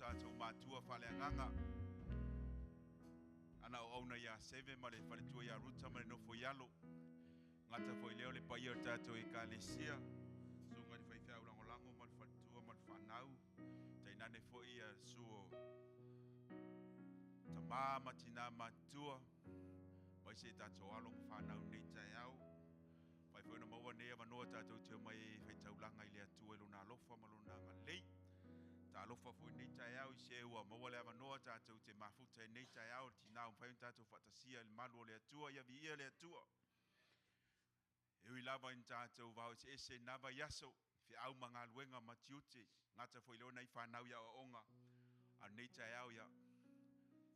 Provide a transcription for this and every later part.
tātou mātua whaleanganga. Ana o auna ia seve ma le whaletua ia ruta ma le nofo ialo. Ngata fo i leo le pai o tātou e kālesia. So ngari whaifea ulangolango ma le whaletua ma le whanau. Tainane fo ia suo. Ta mama tina matua. Mai se tātou along whanau nei tai au. Pai fo ina maua nea manoa tātou te mai whaitaulanga i le atua e luna alofa ma luna ngalei. Ta alofa fo nei tai au i se ua maua lea manoa tātou te mafuta e nei tai au tina o whai tātou whatasia il malu o le atua ia vi ia le atua. Ewi lava in tātou vau se ese nava yaso fi au mga luenga matiute ngata fo i leo nei whanau ia o onga a nei tai au ia.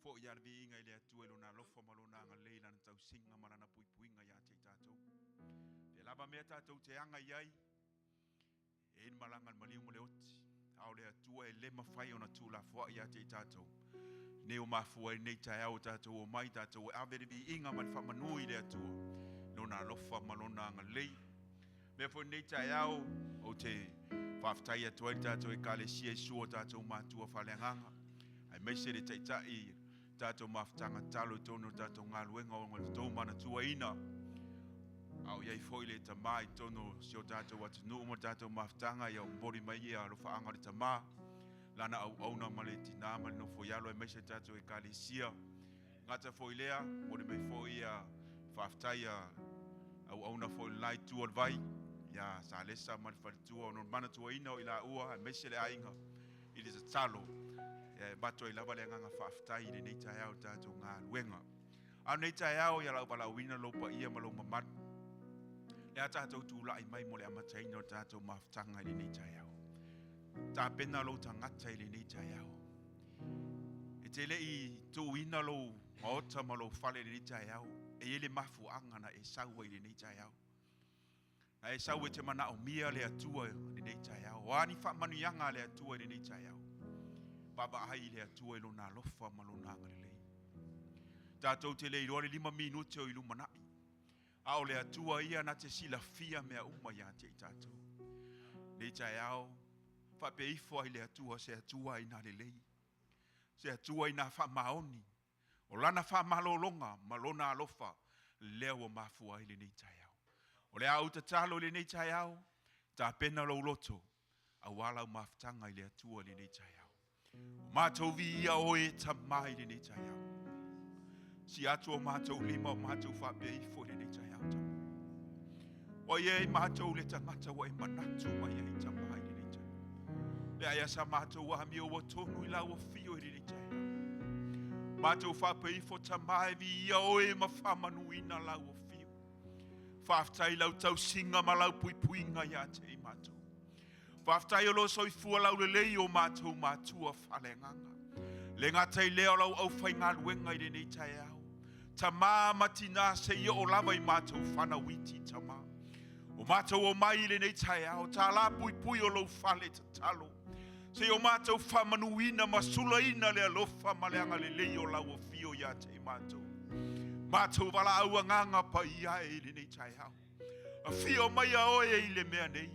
Fo ia vi inga i le atua e luna alofa ma luna ngalei lana tau singa marana pui puinga ia te tātou. Pe lava mea tātou te anga iai e in malanga maliu mo le oti. Au le atua e le mawhai ona tūla fua ia te tātou. Ne o mafua e nei tai au tātou o mai tātou e avere vi inga man whamanui le atua. Lona alofa ma lona ngalei. Mea fo nei tai au o te whaftai atua i tātou e kālesia i sua tātou mātua whaleanganga. Ai meise le taitai tātou maftanga talo tono tātou ngā luenga o ngā tō mana tua ina. Au iai foi le tamā i tono sio tātou atunu mo tātou maftanga i au mbori mai ia rofa anga le tamā. Lana au auna ma le tina ma le nofo ialo e meise tātou e kālesia. Ngata foi lea, mori mai foi ia whaftai au auna foi lai tua vai. Ia sa lesa ma le wharitua o non mana tua ina o ila ua, e meise le ainga. I le talo. Bato i lava le nganga whaftai i le nei tai au tātou ngā luenga. Au nei tai au ia lau palawina lopa ia ma lau mamatu. Le tātou tūla i mai mo le amataina o tātou maftanga i le nei tai au. Tā pena lau tangata i le nei tai au. E te le i tūina lau maota ma lau whale le nei tai au. E ele mafu angana e saua i le nei tai au. Na e saua te mana o mia le atua i le nei tai au. O ani whamanuianga le atua i le nei tai au. Baba ai le atua i lona alofa ma lona ngalelei. Tātou te lei roare 5 minuti o ilu manai. Ao le atua ia na te sila fia mea uma ia te i tātou. Nei tai au, whape ifo ai le atua se atua i nā lelei. Se atua i nā whamaoni. O lana whamalolonga ma lona alofa leo o mafua i le nei tai au. O le au ta talo le nei tai au, tā pena lo loto. Au alau maftanga i le atua le nei tai au. Mātou vi ia o e tamai le nei tai au. Si atua mātou lima o mātou whape ifo le nei tai au tamu. O ie mātou le tangata wa e manatu mai e tamai le nei tai au. Le aia sa mātou wa mi o wa tonu i lau o fio i le nei tai au. Mātou whape ifo tamai vi ia o e mawhamanu ina lau o fio. Whaftai lau tau singa ma lau pui puinga ia te i mātou. Whaftai o lo soifua lau le lei o mātou mātua whalenganga. Le ngata i leo lau au whai ngā luenga i le nei tai au. Ta mā matina se ia o lava i mātou whana witi ta mā. O mātou o mai i le nei tai au. Ta la pui pui o lau whale ta talo. Se o mātou whamanuina masula ina le alofa ma le anga le lei o lau o fio ia te i mātou. Mātou wala au anganga pa ia e le nei tai au. A fio mai a oe i le mea nei.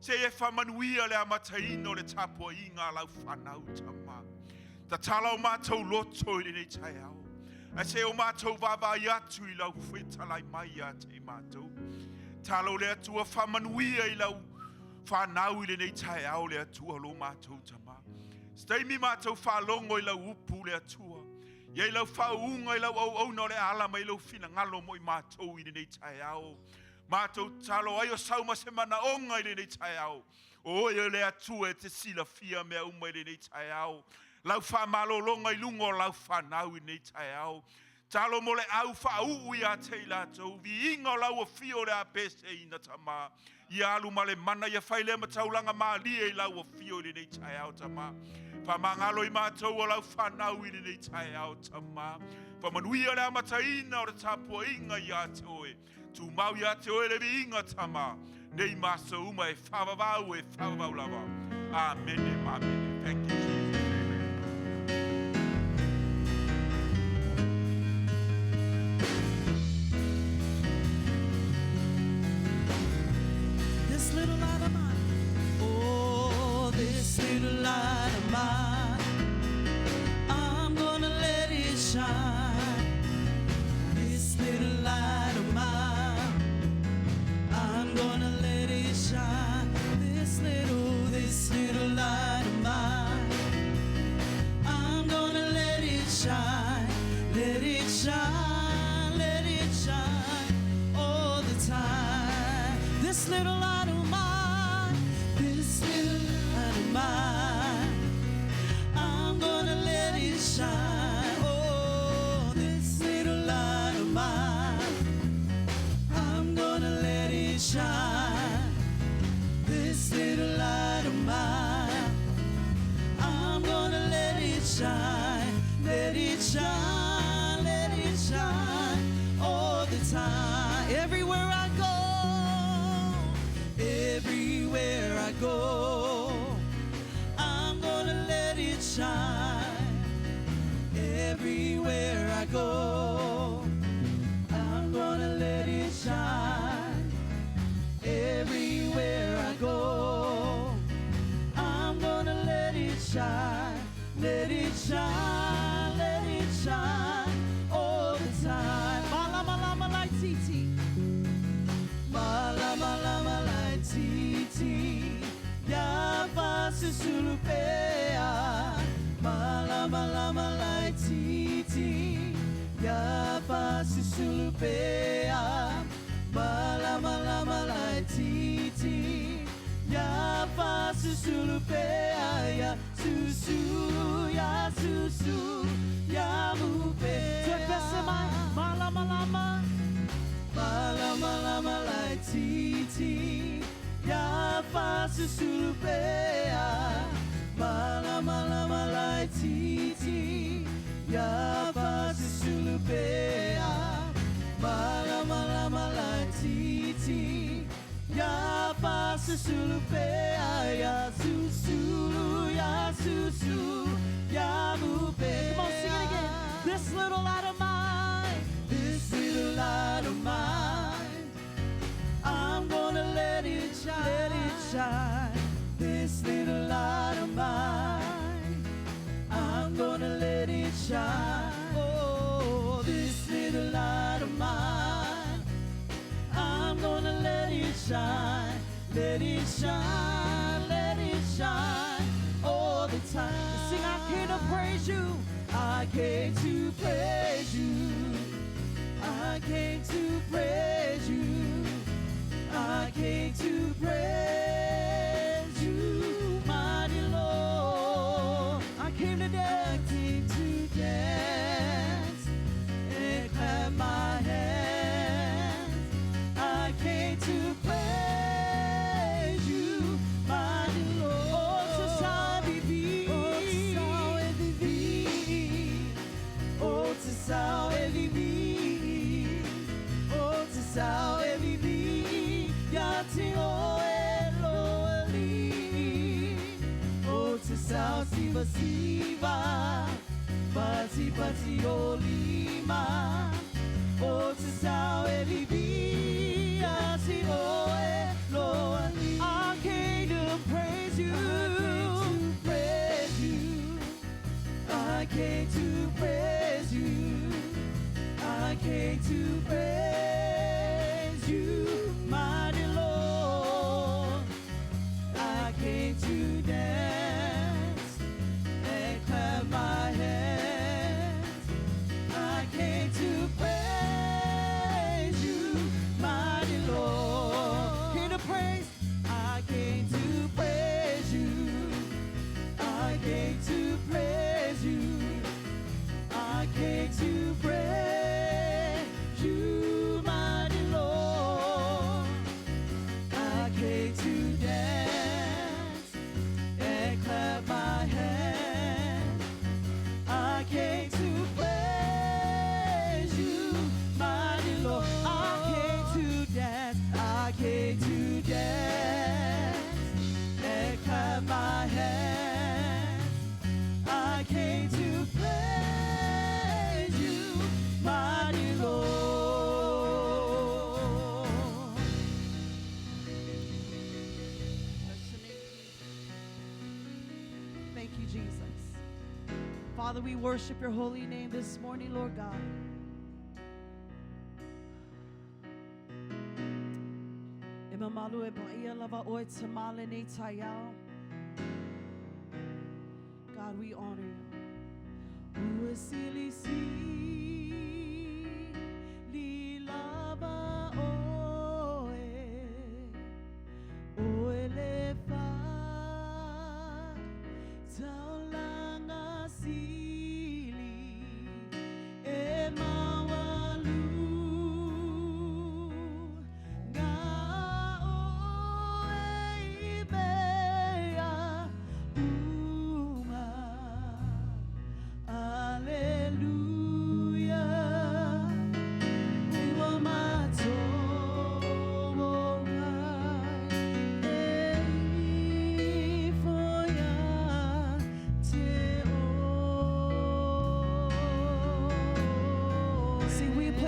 Se e whamanuia le amataino le tapua i ngā lau whanau tama. Ta tala o mātou loto i le nei tai au. A se o mātou wawai atu i lau whetalai mai a te mātou. Talo le atua whamanuia i lau whanau i le nei tai au le atua lo mātou tama. Steimi mātou whalongo i lau upu le atua. Ia i lau whaunga i lau au no le alama i lau whina ngalo mo i mātou i le nei tai au. Mātou talo ai o sauma se mana onga i le nei tai au. O ia le atua e te sila fia mea uma i le nei tai au. Lau whamalolonga i lungo lau whanau i nei tai au. Talo mo le au whauu i a te i lātou. Vi inga lau o fio le apese i na tama. I alu ma le mana i a whaile ma taulanga maa lia i lau o fio i le nei tai au tama. Whamangalo i mātou o lau whanau i le nei tai au tama. Whamanuia le amataina o le tapua inga i a te oe. Tu mau i a te oe le vi inga tama. Nei masa uma e whawavau lava. Amen e mamene. Thank you. This little light of mine, oh, this little light of mine. shine, let it shine all the time. This little light of mine, this little light of mine, I'm gonna let it shine. Oh, this little light of mine, I'm gonna let it shine. This little light of mine, I'm gonna let it shine. Let it shine, let it shine all the time. Everywhere I go, everywhere I go, I'm gonna let it shine. Everywhere I go, I'm gonna let it shine. Everywhere I go, I'm gonna let it shine. Let it shine, let it shine all the time. Malama lama lai titi, malama lama lai titi, ya fasu sulupea. Malama lama lai titi, ya fasu sulupea. Malama lama lai titi, ya fasu sulupea. Ya susu, ya susu, ya mupe. Tepesema, malama lama, malama lama lai titi, ya fasu sulupea. Malama lama lai titi, ya fasu sulupea. Malama lama lai titi, ya fasu sulupea. Ya susu, ya susu, ya mupe. Come on, sing it again. This little light of mine, this little light of mine, I'm gonna let it shine, let it shine. This little light of mine, I'm gonna let it shine. Oh, this little light of mine, I'm gonna let it shine. Let it shine, let it shine all the time. Sing, I came to praise you. I came to praise you. I came to praise you. I came to praise you, mighty Lord. I came to dance, I came to dance and clap my hands. I came to praise you, mighty Lord. Oh, to salve thee, oh, to salve thee, oh, to salve thee, Yati o Elohim, oh, to salve siva siva, pati pati olima, oh, to salve thee, Yati o Elohim. I came to praise you, I came to praise you, I came to praise you, mighty Lord. I came to dance and clap my hands. I came to praise you, mighty Lord. Came to praise, I came to praise you. I came to praise you. I came to praise you, mighty Lord. I came to dance and clap my hands. I came to praise you, mighty Lord. I came to dance. I came to dance and clap my hands. I came to praise you, mighty Lord. Thank you, Jesus. Father, we worship your holy name this morning, Lord God. Imamalu eba lava oi tamale ne tayao. God, we honor you. Uesili si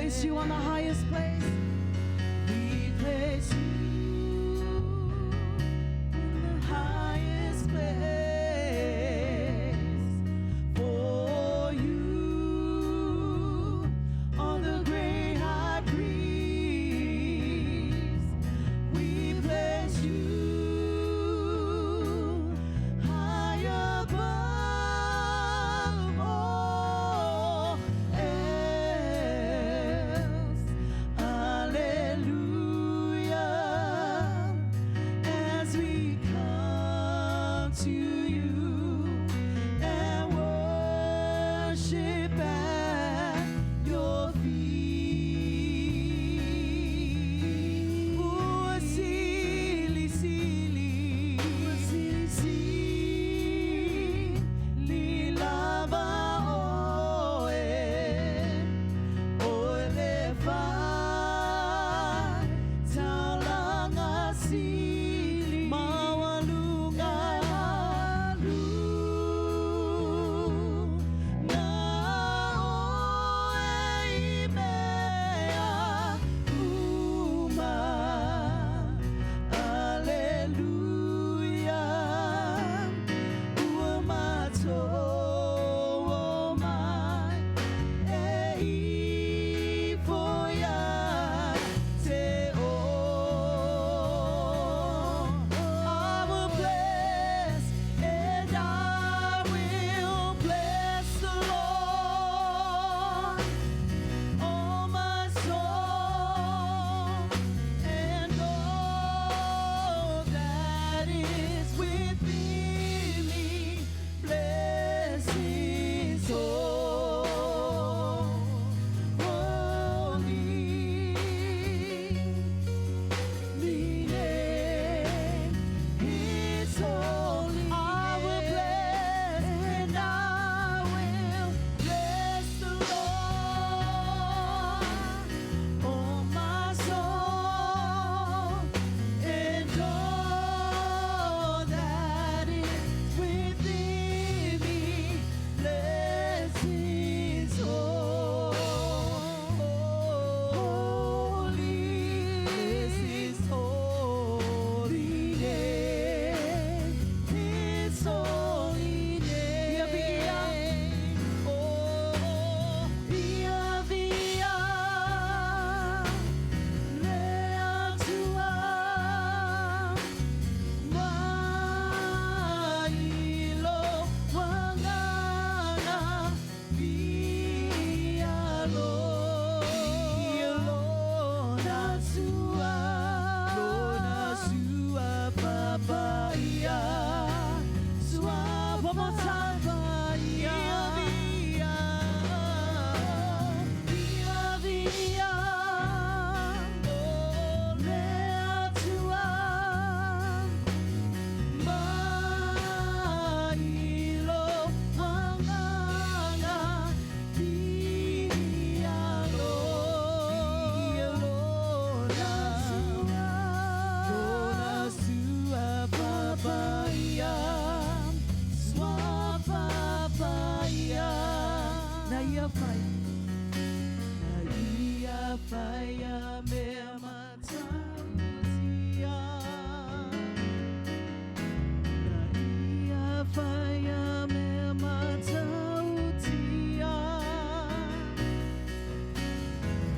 place you on the highest place. We place you in the highest place. For you are the great high priest. We place you high above all else. Hallelujah. As we come to you and worship at your feet. Oh, silly, silly, silly, silly, lava, oh, olefai, taulanga sili, mawalunga halu, na oeimea uma. Alleluia, uamato omai, eifoia te o. I will bless and I will bless the Lord, oh my soul, and all that is within me. Bless His holy name. His holy name. I will bless and I will bless the Lord, oh my soul, and all that is within me. Bless His holy, bless His holy name. His holy name. Oh, via, via, lea tua, mailo wangana, vialo, lona sua, papaya, sua, one more time, papaya, via, via, oh, lea tua, mailo wangana, vialo, lona sua, papaya, sua, papaya. Na ia faia me matautia. Na ia faia me matautia.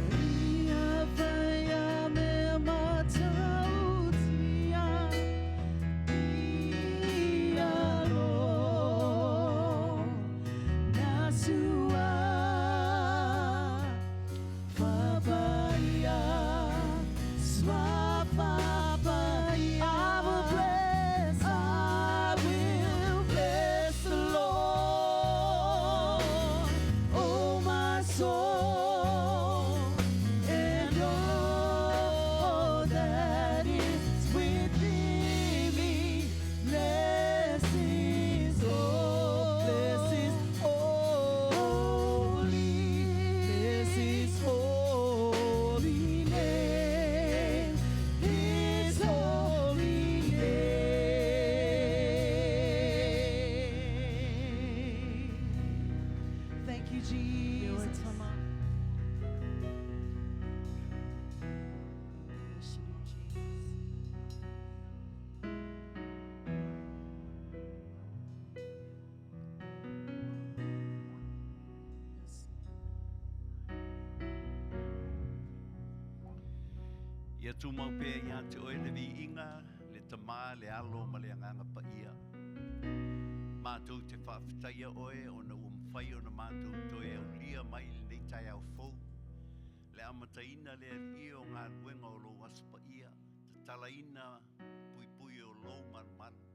Na ia faia me matautia. Ialo na sua papaya, sua papaya. I will bless the Lord, oh my soul, and all that is within me. Bless His holy, bless His holy name. His holy name. Thank you, Jesus. Ia tu mau pe ia te oe le vi inga, le tama, le alo, ma le anganga pa ia. Mātou te whaafitaia oe, o na umwhai o na mātou toe au lia mai le nei tai au fau. Le amataina le i o ngā ruenga o lo waspa ia, te talaina pui pui o lo maru.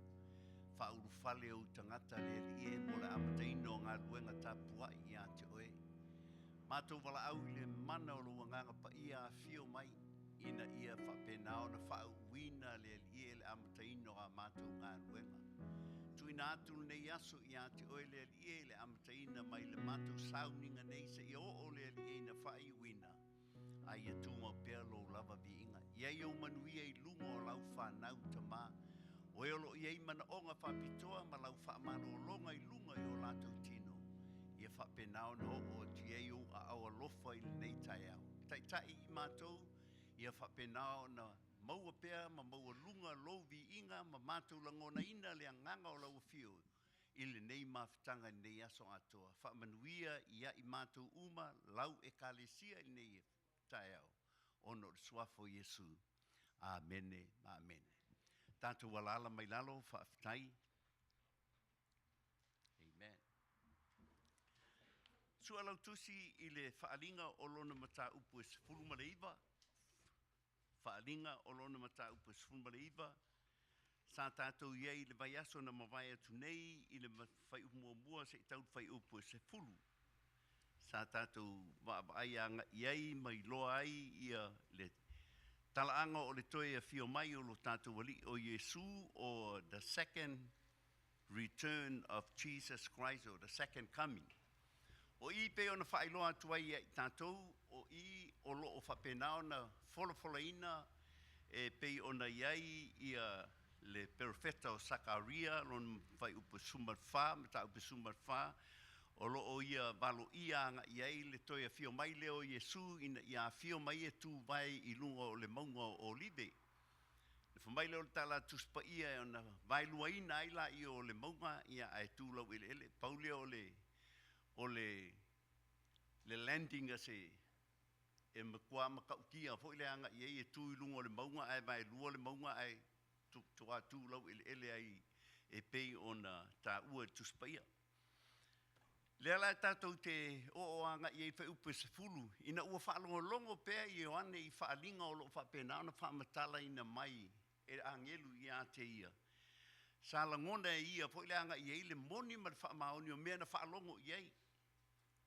Whauru whale o tangata le i mo le amataina o ngā ruenga tāpua ia te oe. Mātou wala au le mana o lo nganga pa ia fio mai, ina ia whapenao na whau wina le i le amataina o mātou ngā ruenga. Tuina atu nei aso ia te oe le i le amataina mai le mātou sauninga nei se i o le i na whai wina. Ai atu mau pēr lo lava vi inga. Iai au manuia i lungo o lau whanau ta mā. O eolo iai mana onga whapitoa ma lau whamano longa i lunga i o lātou tino. Ia whapenao na o ti iai au a awa lofa i nei tai au. Tai i mātou, ia whapenao na maua pēr ma maua lunga lo vi inga ma mātou langona ina le nganga o lau fio. Ile nei mawhitanga nei aso atoa. Whamanuia ia i mātou uma lau e kālesia i nei tai au. Ono le suafo Yesu. Amene, amene. Tātou walala mai lalo, whaafitai. Amen. Sua lau tusi i le whaalinga o lona mata upu e sifuru maleiva. Whaalinga o lona mata upu e sifuru maleiva. Sa tātou iei le vai aso na mawai atu nei i le whai mua se i tau whai upu e sifuru. Sa tātou ai anga iei mai loa ai ia le talaanga o le toe a fio mai o lo tātou wali o Yesu o the second return of Jesus Christ or the second coming. O I pe ona whailoa atu ai i tātou o I o lo o whapenao na wholawholaina e pe ona iei ia le perfeta o Sakaria lon whai upu sumar wha, mata upu sumar wha. O loo ia valo ia anga iei le toi a fio mai leo Yesu ina ia fio mai e tu vai i lunga o le maunga o Olive. Le whamai leo le tala tuspa ia e ona vai lua ina aila i o le maunga ia ai tu lau ele ele. Paule o le landing a se e makua makaukia fo ile anga iei e tu i lunga o le maunga ai vai lua le maunga ai tu lau ele ele ai e pei ona ta ua tuspa ia. Lea lai tātou te o anga i ei whai upe se fulu. Ina ua whaalongo pēr i oane i whaalinga o lo whapenao na whaamatala ina mai e angelu i a te ia. Sa langona e ia po ile anga i ei le moni ma whaamaoni o mea na whaalongo i ei.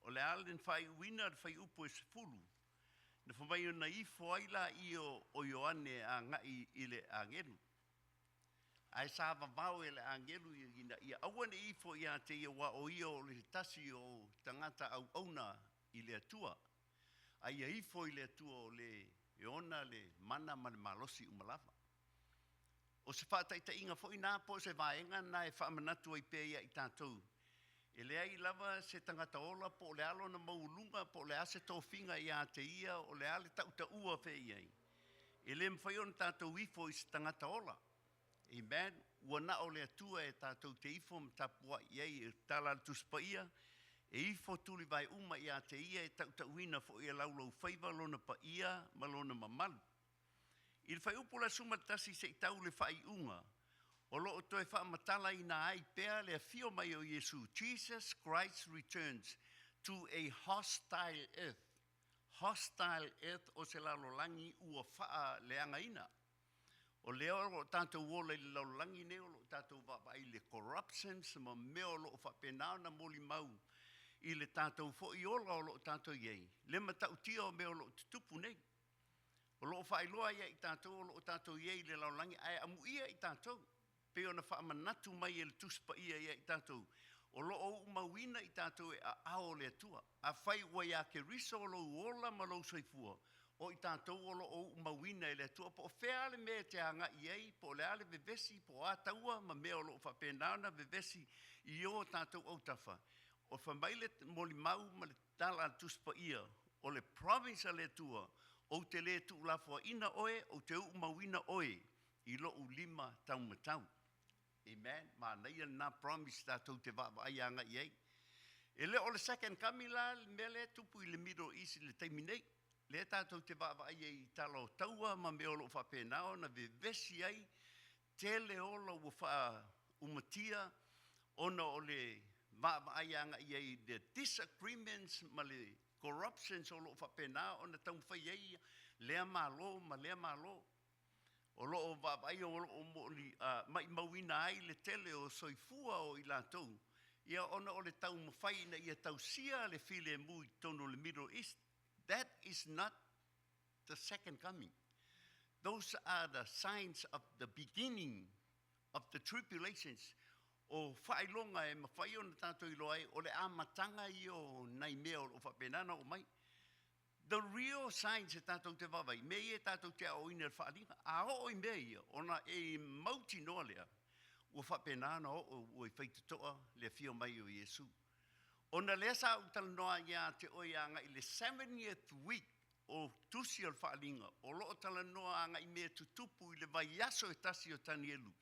O le alen whai uina whai upe se fulu. Na whamai o na i whaila i o Ioane a ngai i le angelu. Ai sa vavau ele angelu ia awane i fo ia te ia wa o ia o le tasi o tangata au auna i le atua. Ai i fo i le atua o le eona le mana ma le malosi umalafa. O se whaataita inga fo i nā po se vaenga na e whaamanatu ai pē ia i tātou. E le ai lava se tangata ola po le alo na maulunga po le ase tōwhinga i a te ia o le ale tauta ua whē iai. E le mwhaion tātou ifo i se tangata ola. Amen. Ua na o le atua e tātou te ifo mtapua iei e tala tuspa ia. E ifo tuli vai uma i a te ia e tauta uina fo ia laulau whaiva lona pa ia ma lona mamalu. I le whai upula sumatasi se i tau le whai unga. O loo toe whaamatala i nā ai pēr le fio mai o Yesu. Jesus Christ returns to a hostile earth. Hostile earth o se lalolangi ua whaa leanga ina. O leo o tātou wola i laulangi ne o tātou wawai le corruption se ma meo lo o whapenao na moli mau i le tātou fo i ola o lo tātou iei. Le matau tia o meo lo tutupu nei. O lo o whailoa ia i tātou o lo tātou iei le laulangi ai amu ia i tātou. Peo na whaamanatu mai e le tuspa ia i tātou. O lo o umawina i tātou e a ao le atua. A whai wai a ke riso o lo uola ma lo soifua. O i tātou o lo o umawina i le atua. Po o whea ale mea te anga i ei, po le ale vevesi, po a taua, ma mea o lo o whapenauna vevesi i o tātou au tafa. O whamaile moli mau ma le tala tuspa ia, o le province a le atua, o te le tu lafua ina oe, o te umawina oe, i lo u lima tau matau. Amen. Ma naia na promise tātou te wāwa ai anga i ei. E le o le second coming la, mele tupu i le Middle East le taimi nei. le tātou te wāwa ai i talo taua ma me olo whapenao na vesi ai tele ola ua wha umatia ona o le wāwa ai anga i ai the disagreements ma le corruptions o lo whapenao ona tau whai ai lea malo ma lea malo o lo o wāwa ai o lo o moli mai mawina ai le tele o soifua o i lātou ia ona o le tau mawhai na ia tau sia le file mui tono le Middle East. That is not the second coming. Those are the signs of the beginning of the tribulations. O whailonga e mawhai o na tātou i loai, o le amatanga i o nai mea o whapenana o mai. The real signs e tātou te wawai, me e tātou te ao ina whaalinga, a o i mea ia, ona e mauti noa lea, o whapenana o i whaitutoa le fio mai o Iesu. Ona lea sa utala noa ia te oianga i le 70th week o tusi al whaalinga, o loo tala noa anga i mea tutupu i le vai aso e tasi o Tanielu.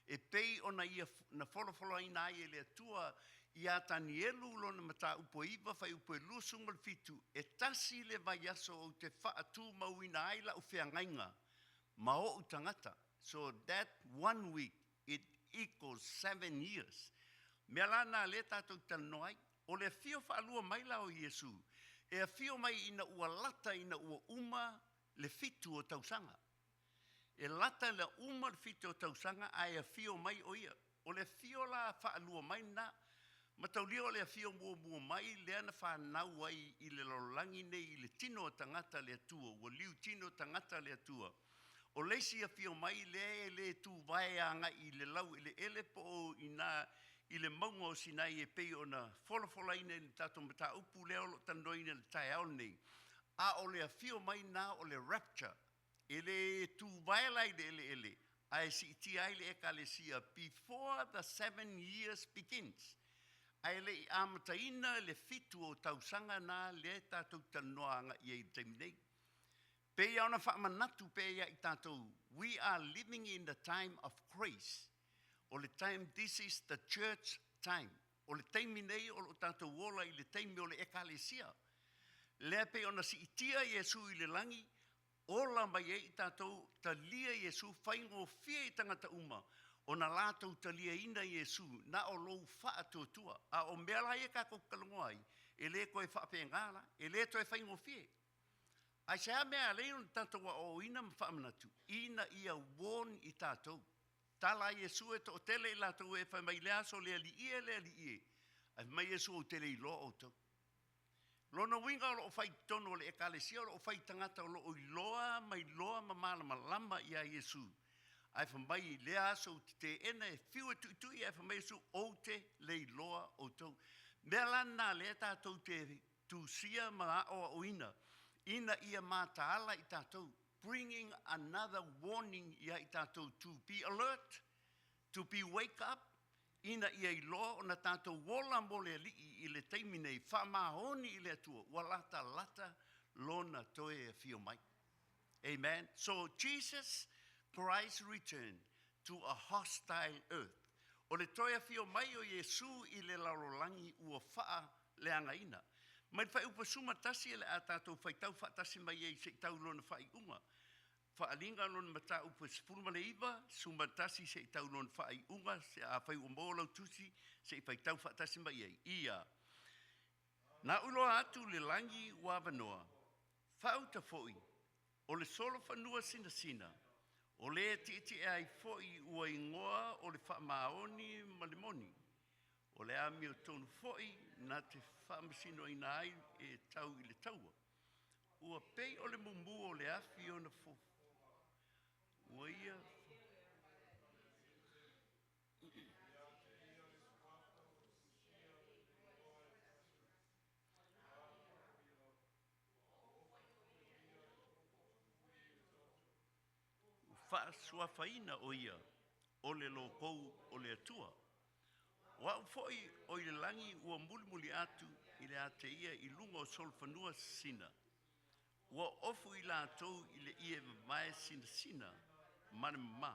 E pei ona ia na wholawhola ina ai e le atua i a Tanielu lona mata upo iwa whai upo e lusungal fitu, e tasi le vai aso o te whaatu mauina ai la ufea ngainga, ma o utangata. So that 1 week, it equals 7 years. Mea lana le tātou tala noa ai, o le fio whaalua mai la o Iesu, e a fio mai ina ua lata ina ua uma le fitu o tausanga. E lata le uma le fitu o tausanga a e a fio mai o ia. O le fio la whaalua mai na, ma taulia o le a fio mua mai, lea na whanau ai i le lolangi nei i le tino o tangata le atua, ua liu tino o tangata le atua. O leisi a fio mai le tu vai anga i le lau, i le ele po ina i le maunga o sinai e pei o na whola ina ni tato mata upu leo lo tando ina le tai ao nei. A o le a fio mai na o le rapture. Ele tu vailai le ele. A e si iti ai le eka le sia before the 7 years begins. A ele i amata ina le fitu o tausanga na le tato tanoanga i e teiminei. Pei au na whaamanatu pei i tato. We are living in the time of grace. O le time, this is the church time. O le teimi nei, o le tātou wola i le teimi o le ekalesia. Lea pe ona si itia Iesu i le langi, ola mai e i tātou ta lia Iesu, whaingo fia i tangata uma. O na lātou ta lia ina Iesu, na o lou wha tuatua. A o mea lai e kako kalungoai, e le koe whape ngāla, e le toi whaingo fia. Ai sea mea leo na tātou o ina mwhaamanatu, ina ia won i tātou. Tala Iesu e to tele i lātou e whai mai lea so lea li ie. Ai mai Iesu o tele i loa o tau. Lona winga o lo whai tono le ekalesia o lo whai tangata o lo i loa mai loa mamala malama i a Iesu. Ai whai mai lea so te ena e whiua tuitui ai whai mai Iesu o te le i loa o tau. Mea lana lea tātou te tu sia maa o ina. Ina ia mata ala i tātou. Bringing another warning ia i tātou to be alert, to be wake up, ina ia i loa o na tātou wola mole li i le teimi nei, whamahoni i le atua, walata lata lona toe e fio mai. Amen. So Jesus Christ returned to a hostile earth. O le toe e fio mai o Iesu i le laurolangi ua wha le angaina. Mai whai upa suma tasi ele a tātou whai tau wha tasi mai ei se tau lona whai unga. Whaalinga lona mata upa sepulma le iwa, suma tasi se tau lona whai unga, se a whai umolau tusi, se whai tau wha tasi mai ei. Ia. Nā uloa atu le langi wawanoa, whauta foi, o le solo whanua sina sina, o le titi e ai foi ua ingoa o le whamaoni malimoni, o le ami o tonu foi, nā te whamasino ina ai e tau i le taua. Ua pei o le mumu o le afi o na fo. Ua ia. Whaasua whaina o ia, o le lokou o le atua. Wa foi o le langi ua mulimuli atu i le ate ia i lunga o solfanua sina. Ua ofu i lātou i le ie mai sina mane ma.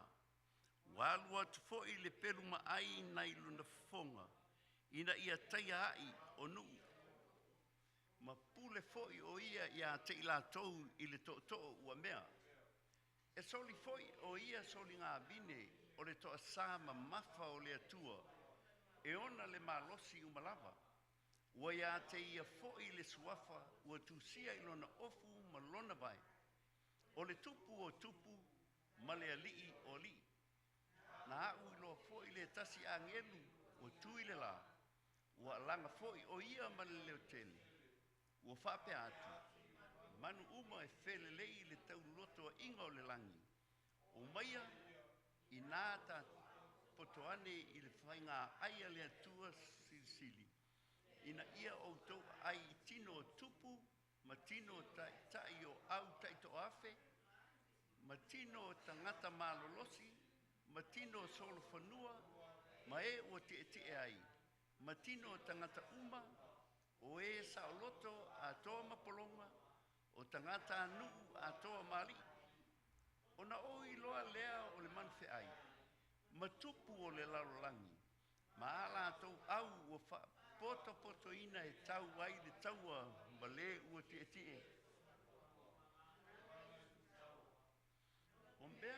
Wa alua tu foi le peluma ai nai luna fonga. Ina ia taia ai o nuu. ma pule foi o ia te ila tou i le to ua mea. E soli foi o ia soli ngā bine o le toa sā ma mafa o le atua. E ona le malosi umalawa. Ua ia te ia foi le suafa ua tusia i lona ofu ma lona vai. O le tupu o tupu ma le alii o alii. Na au i loa foi le tasi angelu ua tui le la. Ua langa foi o ia ma le leo tele. Ua whape atu. Manu uma e whele lei le tau loto a inga o le langi. O maia i nāta potoane i le whainga aia le atua sili. Ina ia o tau ai tino tupu, ma tino tai o au taito afe, ma tino tangata malolosi, ma tino solo whanua, ma e o te ai. Ma tino tangata uma, o e sa loto a toa mapolonga, o tangata anu a toa mali. O na o i loa lea o le manfe ai. Ma tupu o le lalolangi. Ma ala tau au o wha poto ina e tau ai le taua ma le ua tie. O mea,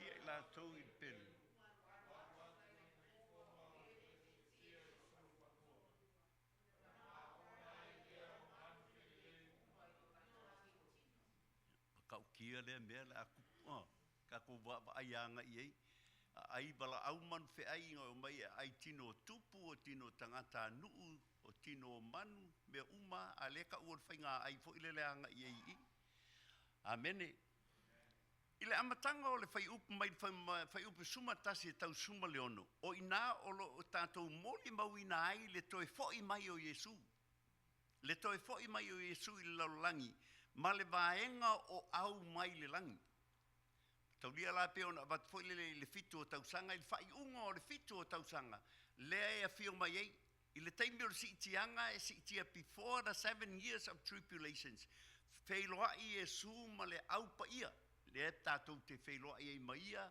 tia i la tau i pelu. Kau kia le mea le aku, ka ko wa ai anga i ei. Ai bala au man fe ai o mai ai tino tupu o tino tangata nuu o tino manu me uma a leka ua whainga ai fo ile le anga i ei. Amene. Ile amatanga o le whai upu mai whai upu suma tasi e tau suma leono. O ina o lo tātou moli mau ina ai le toe foi mai o Yesu. Le toe foi mai o Yesu i laulangi. Ma le vaenga o au mai le langi. Tau lia la pe ona bat foi le fitu o tausanga il fai unga o le fitu o tausanga. Lea e a fio mai ei. I le taimi o le siitianga e siitia before the 7 years of tribulations. Feiloa i Yesu ma le au pa ia. Le e tātou te whailoa i maia,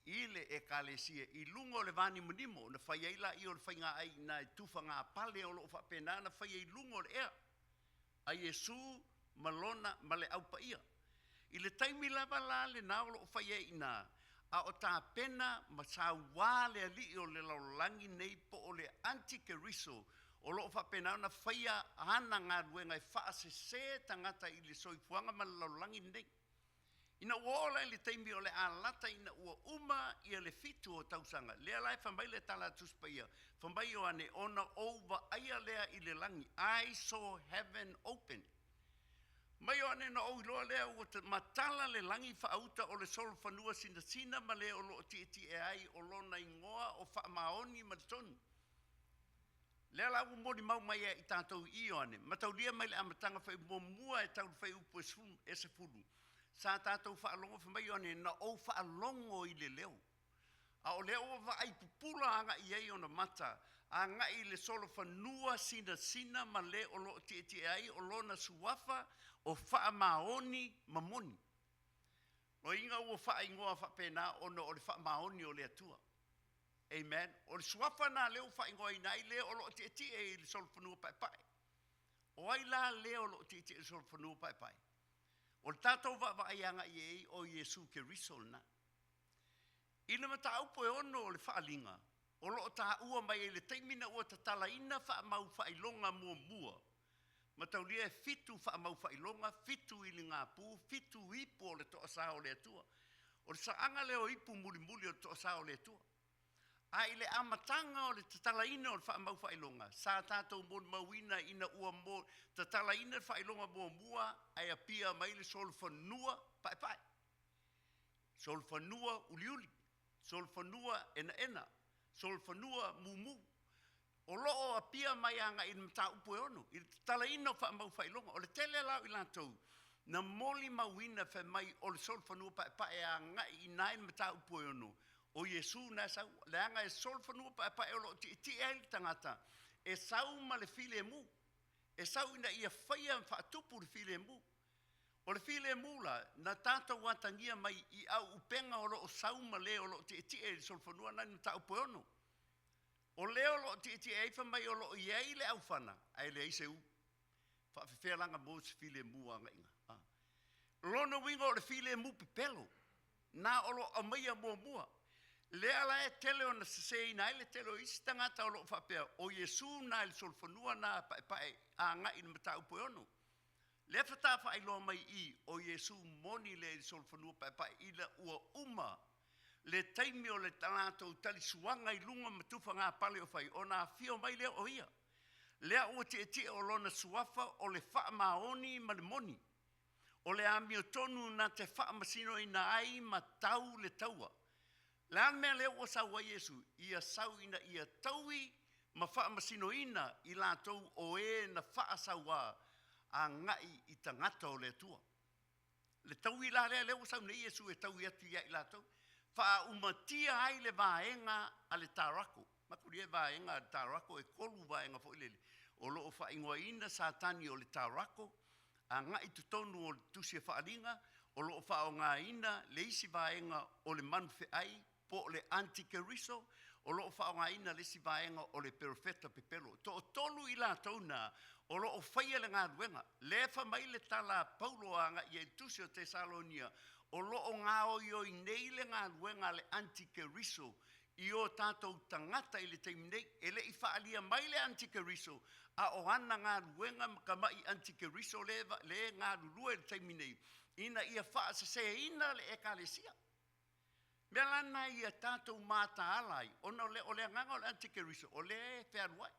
i le e kālesia, i lungo le vani manimo, na whai eila i o le whainga ai, na tufa ngā pale o lo whapena, na whai ei lungo le ea. A Yesu malona ma le au pa ia. I le taimi lava la le nao lo whai ei na, a o tā pena ma sa wā le ali o le laulangi nei po o le antikeriso, o lo whapena na whaia hana ngā ruenga e whaase se tangata i le soifuanga ma le laulangi nei. Ina wola le taimi o le alata ina ua uma ia le fitu o tausanga. Lea lai whambai le tala tuspaia. Whambai o ane ona over aia lea i le langi. I saw heaven open. Mai o ane na o iloa lea ua matala le langi whaauta o le solo whanua sina ma lea o lo ti e ai o lona ingoa o whaamaoni ma tonu. Lea la u mori mau mai e i tātou i o ane. Matau lia mai le amatanga whai mua e tau whai upu e se fulu. Sa tātou whaalongo whamai o ne na o whaalongo i le leo. A o leo wa ai pupula anga i ei o na mata. A nga i le solo whanua sina ma le o lo ti ai o lo na suafa o wha maoni mamoni. O inga ua wha ingoa wha pena o na o le wha maoni o le atua. Amen. O le suafa na leo wha ingoa ina i le o lo ti e le solo whanua pai. O ai la leo lo ti e le solo whanua pai. O le tātou waaianga i ei o Yesu ke risol na. Ina mata upo e ono o le whaalinga. O lo ta ua mai e le teimina ua ta tala ina wha mau whailonga mua. Matau lia fitu wha mau whailonga, fitu ili ngā pū, fitu ipu o le toa sa o le atua. O le saanga leo ipu muli o le toa sa o le atua. A ile amatanga o le tatala ina o le wha mau whailonga. Sa tātou mon mauina ina ua mo tatala ina le whailonga mua ai a pia mai le sol whanua pai. Sol whanua uliuli. Sol whanua ena. Sol whanua mumu. O loo a pia mai anga ina mta upu e ono. I tatala ina o wha mau whailonga. O le tele lau i lantou. Na moli mawina fe mai o le sol fanua pa e a ngai I nai mata upo ono. O Yesu na sau, leanga e sol fanua pa e o lo ti e li tangata. E sau ma le file mu. E sau ina ia whaia whaatupu le file mu. O le file mu la, na tātou watangia mai I au upenga o lo o sau ma le o lo ti e li sol fanua nai mata upo ono. O leo lo ti e ifa mai o lo iei le au whana. Ai le ise u. Whawhiwhelanga mo se file mu a ngainga. Lona wingo o le file mu pipelo. Na o lo amaia mua mua. Lea la e tele o na sesei na ele tele o isi tangata o lo whapea. O Yesu na il solfanua na pae a ngai na mata upo ono. Lea whata wha ilo mai I o Yesu moni le il solfanua pae ila ua uma. Le taimi o le tanato tali suanga I lunga matufa ngā pale o whai. O na fio mai lea o ia. Lea ua te o lona suafa o le wha maoni ma le moni. O le amio tonu na te wha masino ina ai ma tau le taua. Le ame lea ua saua Yesu. Ia sau ina ia taui ma wha masino ina I lātou o e na wha saua a ngai I tangata o le tua. Le taui la lea ua sau ne Yesu e taui atu ia I lātou. Wha umatia ai le vaenga a le tarako. Makuri e vaenga a le tarako e kolu vaenga fo ilele. O loo wha ingoa ina satani o le tarako. A ngai tutonu o tusi e whaaringa. O loo wha o ngā ina le isi vaenga o le manwhe ai. Po le antikeriso. O loo wha o ngā ina le isi vaenga o le perfeta pepelo. To o tolu I la tauna. O loo whaia le ngā ruenga. Le wha mai le tala Paulo a ngai e tusi o Tesalonia. O loo ngā o I nei le ngā ruenga le antikeriso. I o tātou tangata I le teimnei. E le I whaalia mai le antikeriso. A o ana ngā ruenga ka mai antikeriso le ngā rurua le teimnei. Ina ia wha se se ina le ekalesia. Mea lana ia tātou māta alai. Ona o le nganga o le antikeriso. O le whearuai.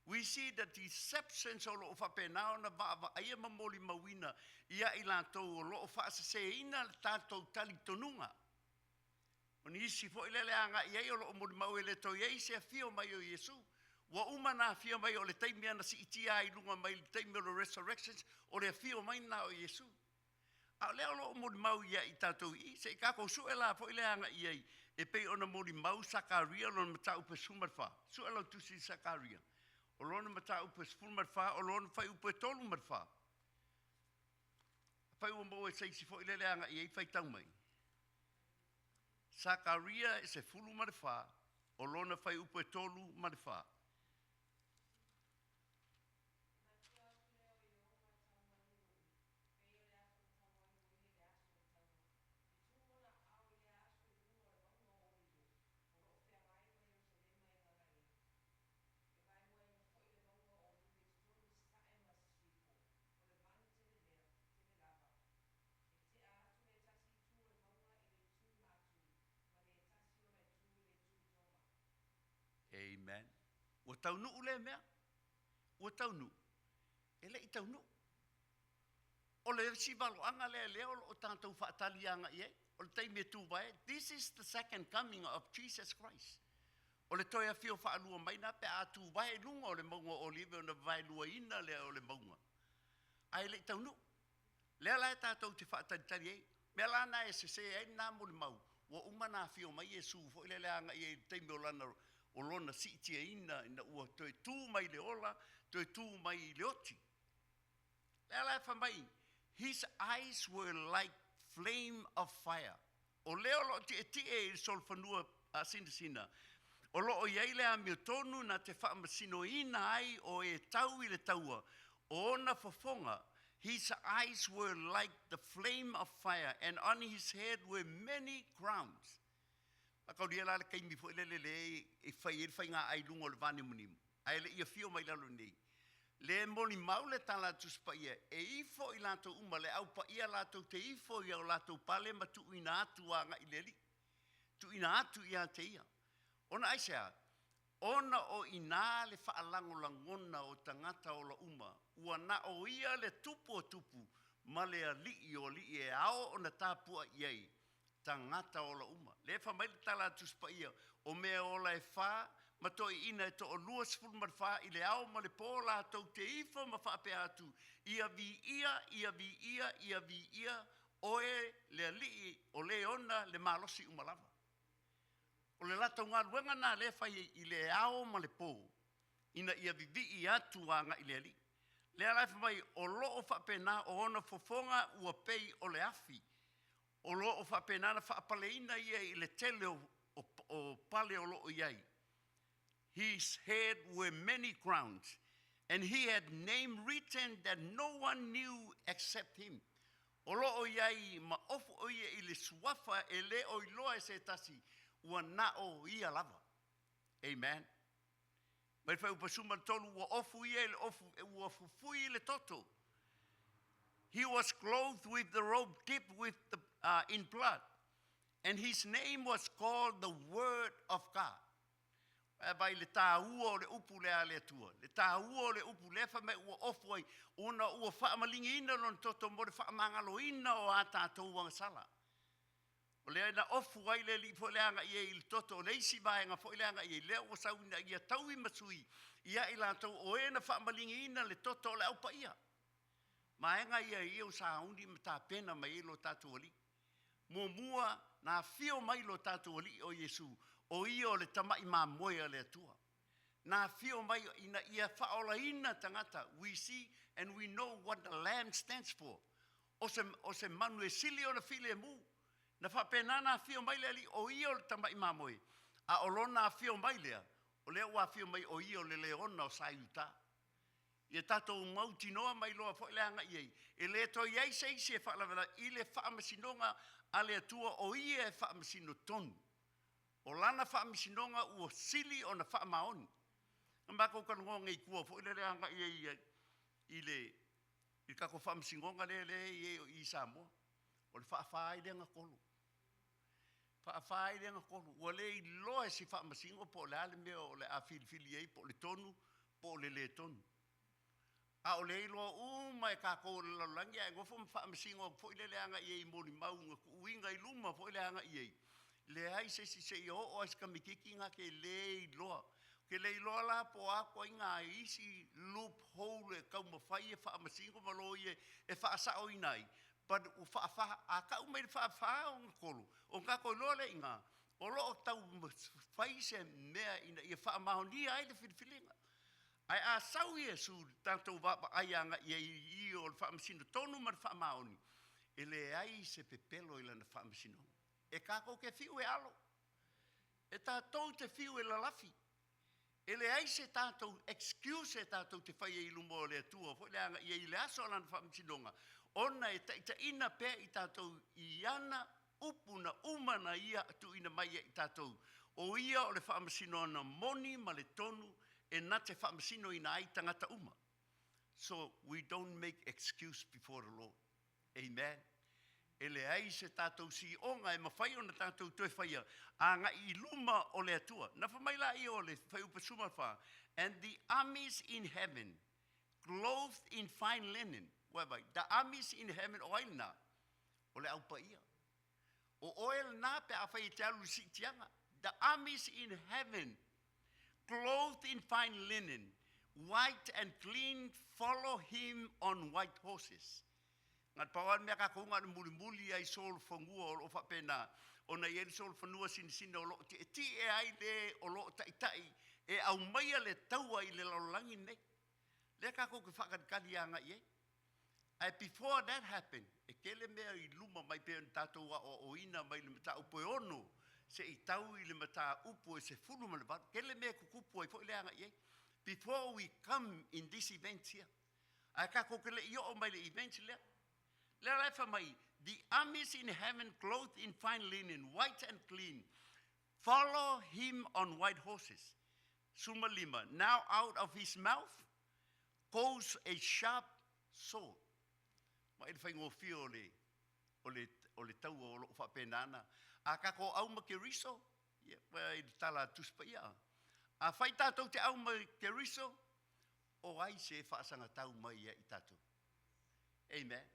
We see the deceptions o lo whapenao na vava aia mamoli mawina ia I lātou o lo whaasa se ina le tātou tali tonunga. O ni isi fo ilele anga iei o lo mori mau ele to iei se fio mai o Yesu. Wa umana fio mai o le taimia na si itia I lunga mai le taimia o resurrections o le fio mai na o Yesu. A leo lo mori mau ia I tātou I se I kako suela fo ilele anga iei e pei ona mori mau Sakaria lo matau pe sumarfa. Suela tusi Sakaria. O lona mata upe sfulu marfa, o lona fai upe tolu marfa. Fai ua mo e seisi fo ilele anga I ei fai tau mai. Sakaria e se fulu marfa, o lona fai upe tolu marfa. Amen. Ua taunu ule mea. Ua taunu. Ele I taunu. O le si valo anga le leo o tātou whaatali anga I e. O le taimi e tū vai. This is the second coming of Jesus Christ. O le toia fio whaalua mai na pe a tū vai lunga o le maunga o liwe o na vai lua ina le o le maunga. Ai le I taunu. Lea lai tātou te whaatali e. Mea lana e se e nā mo le mau. Ua umana fio mai Yesu fo ile le anga I e taimi o lana o lona sitia ina ua toi tū mai le ola, toi tū mai le oti. Lea lai whamai, his eyes were like flame of fire. O leo lo te e sol whanua a sina. O lo o iei lea mio tonu na te whaamasino ina ai o e tau I le taua. O ona whafonga, his eyes were like the flame of fire and on his head were many crowns. Akau dia la kai mi fo le e fai ngā ai lungo le vane munimu. Ai le ia fio mai lalo nei. Le moni mau le tala tu spaia e ifo I lato uma le au pa ia lato te ifo ia o lato pale ma tu ina atu a ngā ileri. Tu ina atu ia te ia. Ona aisea, ona o ina le whaalango langona o tangata o la uma. Ua na o ia le tupu o tupu ma le a li o li e ao o na tāpua iei. Tangata o la uma. Le wha mai tala tu spaia o mea o la e wha ma toi ina e to o lua sifuru ma wha i le ao ma le pōla tau te ifa ma wha pe atu. Ia vi ia, oe le alii o le ona le malosi umalawa. O le lata ngā ruenga nā le whai i le ao ma le pō. Ina ia vi atu a ngā i le alii. Le alaifa mai o loo wha pe nā o ona fofonga ua pei o le afi. O loo wha pe nā na wha apale ina ia i le tele o pale o loo iai. His head were many crowns, and he had name written that no one knew except him. O loo iai ma ofu o ia i le suafa e le o iloa e se tasi, ua na o ia lava. Amen. Mai whai upasuma tolu ua ofu ia i le ua fufui i le toto. He was clothed with the robe dipped in blood, and his name was called the Word of God. Vai le tāua o le upu le ale atua. Le tāua o le upu le wha me ua ofu ai, ona ua whaamalingi ina lon toto mo le whaamangalo ina o a tātou wanga sala. O le aina ofu ai le li fo le anga ia i le toto, o le isi vaenga fo le anga ia i leo o sauina ia tau i masui, ia i lātou o ena whaamalingi ina le toto o le aupa ia. Maenga ia o sa undi ma tā pena mai ilo tātou ali. Mua na fio mai lo tātou ali o Yesu. O ia o le tamai mā moea le atua. Nā fio mai ina ia whaola ina tangata. We see and we know what the Lamb stands for. O se manu e sili o na file mu. Na whapena nā fio mai le ali o ia o le tamai mā moe. A o lona fio mai lea. O lea ua fio mai o ia o le leona o sa iuta. Ia tātou mauti noa mai loa fo le anga iei. E le to iei se isi e whaalavela i le whaamasinonga a le atua o ia e whaamasino tonu. O lana whaamisinonga ua sili o na whaamaoni. Mbako kanongo ngai kua fo le anga iei i kako whaamisinonga le i Samoa. O le whaafai le anga kolu. Whaafai le anga kolu. Ua le i loa si whaamasingo po le ale mea o le a filifili ei po le tonu, po le tonu. A o le iloa mai kako le laulangi ai ngofo whaamisingo po le anga iei moni maunga uinga i luma po le anga iei. Le ai se i o as kamikiki nga ke le loa. Ke le loa la po ako inga isi loophole kau mawhai e whaamasingo maloi e whaasao inai. But u whaafaha, a ka umei whaafaha o ngakolo. O ngako loa le inga, o loo tau whai se mea ina i whaamahonia ai le whiriwhilinga. Ai a sau Yesu tātou wapa ai anga i o le whaamasino tonu ma le whaamahoni. E le ai se pepelo i lana whaamasino. E kako ke fiu e alo. E tātou te fiu e lalafi. E le ai se tātou excuse e tātou te whai e ilumo le atua. Fo le anga i le aso lana whaamasinonga. Ona e ta ina pe i tātou i ana upuna umana ia tu ina mai i tātou. O ia o le whaamasino ana moni ma le tonu e na te whaamasino ina ai tangata uma. So we don't make excuse before the Lord. Amen. E le ai se tātou si onga e mawhai o na tātou toi whaia. A ngā i luma o le atua. Na whamaila i o le whai upasuma wha. And the armies in heaven, clothed in fine linen. Wai, the armies in heaven oil na. O le aupa ia. O oil na pe a whai te alu si tianga. The armies in heaven, clothed in fine linen, white and clean, follow him on white horses. Ngat pawan mea kakunga na muli ai sol fangua o whapena. O na ieri sol fanua sinisina o lo ti e ai le o lo tai e au maia le taua i le laulangi nei. Le kako ke whakatkari anga iei. Before that happened, e kele mea i luma mai pe tātou o ina mai le mata upo e ono. Se i tau i le mata upo e se fulu ma le bat. Kele mea kukupu ai fo i le anga iei. Before we come in this event here. Ai kako ke le i o mai le event lea. Le raifa mai, the armies in heaven clothed in fine linen, white and clean, follow him on white horses. Suma lima, now out of his mouth goes a sharp sword. Mai le whaingo fio o le tau o lo whapenana. A kako au ma ke riso, i tala tuspa ia. A whai tātou te au ma ke riso, o ai se whaasanga tau mai ia i tātou. Amen.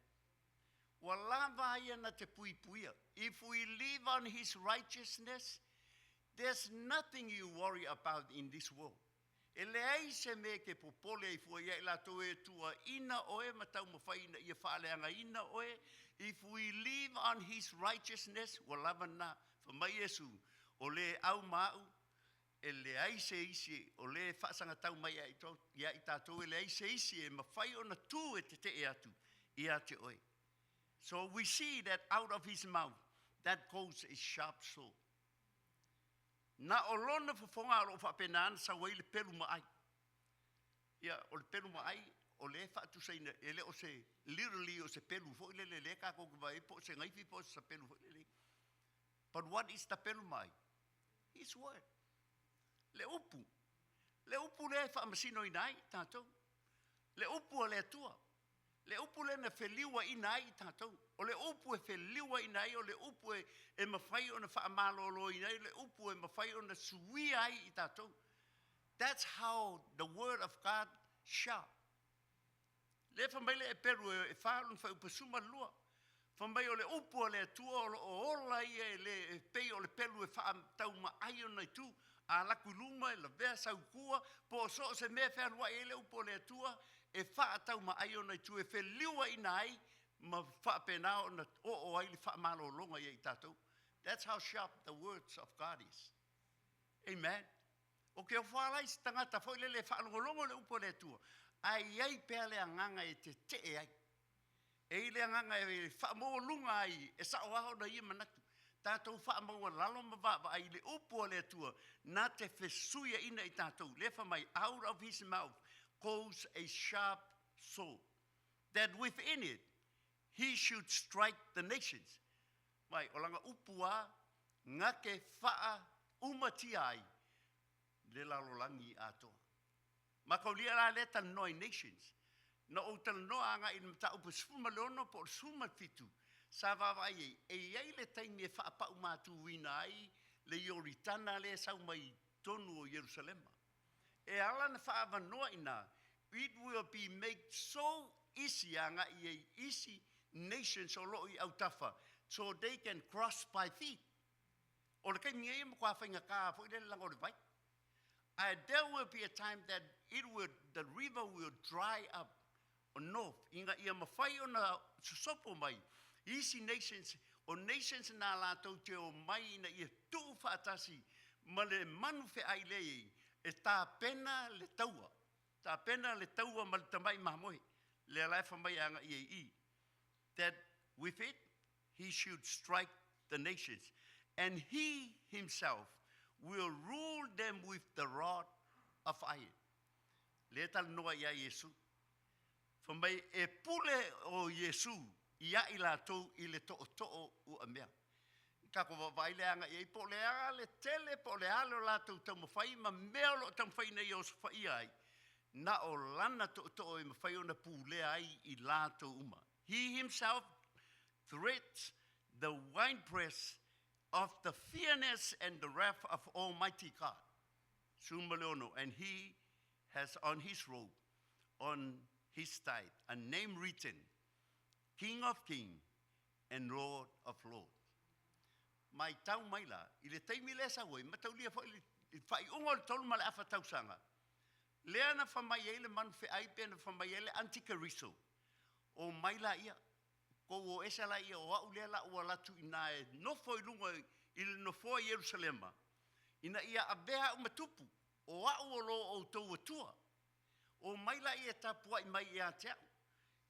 Walava ia na te pui puia. If we live on his righteousness, There's nothing you worry about in this world. E leai se me ke popole I fua ia la to e tua ina oe matau mawhaina ia whaaleanga ina oe. If we live on his righteousness, walavana for mai Yesu, o le au mau, e le ai se isi, o le whaasanga tau mai ia I tātou, e le ai se isi e mawhai o na tū e te e atu, ia te oe. So we see that out of his mouth, that goes a sharp sword. Na o lona whafonga alo whapenaan sa wai le peru maai. Ia, o le peru maai, o le whaatu seina, e le o se literally o se peru fo ile le ka ko vai po se ngaifi po sa peru fo ile. But what is the peru mai? His word. Le upu. Le upu le whaamasino inai, tātou. Le upu le atua. Le upu le na wheliwa inai, tātou. O le upu e wheliwa inai, o le upu e mawhai o na whaamalolo inai, le upu e mawhai o na sui ai I tātou. That's how the word of God sharp. Le whamaile e peru e whaalun whai upasuma lua. Whamai o le upu o le atua o ola ia e le pei o le peru e whaamtau maai o nei tu. A laku luma e la vea sau kua, po so se mea whanua e le upu o le atua, e whaatau maai o nei tu e wheliwa inai, ma whaapenao na o ai li whaamalo longa ia I tātou. That's how sharp the words of God is. Amen. O ke o whaalai si tangata fo ile le whaalongolongo le upo le atua. Ai ai pēr le anganga e te e ai. E le anganga e whaamo lunga ai, e sa o aho na ia manatu. Tātou whaamo lalo mawaba ai le upo le atua, na te whesuia ina I tātou. Le whamai out of his mouth goes a sharp sword, that within it he should strike the nations. Mai, o langa upua, ngake whaa umati ai, le lalolangi atoa. Makaulia la le tanoi nations. Na o tanoa anga in mta upa sfuma leono po sfuma fitu. Sa vavai e iei le taimi e whaapa umatu wina ai, le ioritana le sau mai tonu o Yerusalema. E ala na whaava noa ina, it will be made so easy anga I easy nations o loi au tafa, so they can cross by feet. O le kai minga ima kua whainga ka, fo ile lango le vai. There will be a time that the river will dry up on north. Inga ia mawhai o na susopo mai. Easy nations, o nations na la tau te o mai na ia tuu whaatasi, ma le manu whi ai lei, e tā pena le taua. Tā pena le taua ma le tamai mahamohi. Le alai whamai anga I. That with it, he should strike the nations. And he himself will rule them with the rod of iron. Le tal noa ia Yesu. Whamai e pule o Yesu, ia I lātou I le to'o u amea. Kako wawaile anga I po le anga le tele, po le alo lātou taumawhai, ma mea lo taumawhai na I os whai ai. Na o lana to'o I mawhai o na pule ai I lātou uma. He himself threats the winepress of the fierceness and the wrath of Almighty God. Sumaleono, and he has on his robe, on his thigh, a name written, King of Kings and Lord of Lords. Mai tau mai la, I le taimi le sa wei, matau lia whai ungol tolu male afa tau sanga. Lea na whamai ele manu whi aipe na whamai ele antikariso. O mai la ia, ko o esa la ia o au lea la ua latu ina e nofo I lunga I le nofo Yerusalema. Ina ia avea umatupu, o au o lo o tau atua. O mai la ia tapua I mai ia teau.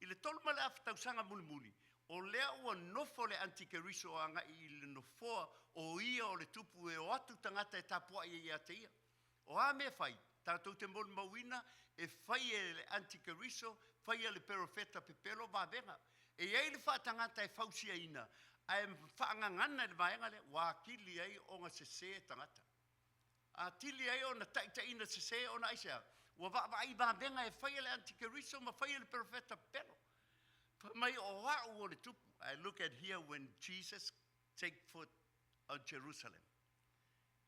I le tolu male afa tau sanga muli muli. O lea ua nofo le antikariso anga I le nofo o ia o le tupu e o atu tangata e tapua ia te ia. O a me fai, tātou te molu mawina e fai e le antikariso, fai e le perofeta pepelo vabenga. E ei le whaatangata e fausia ina, a e whaangangana le vaenga le, wakili ei o nga sese tangata. A tili ei o na taita ina sese o na aisea, wa vai vabenga e fai e le antikariso, ma fai e le perofeta pepelo. Mai o wa'u o le tupu. I look at here when Jesus take foot on Jerusalem.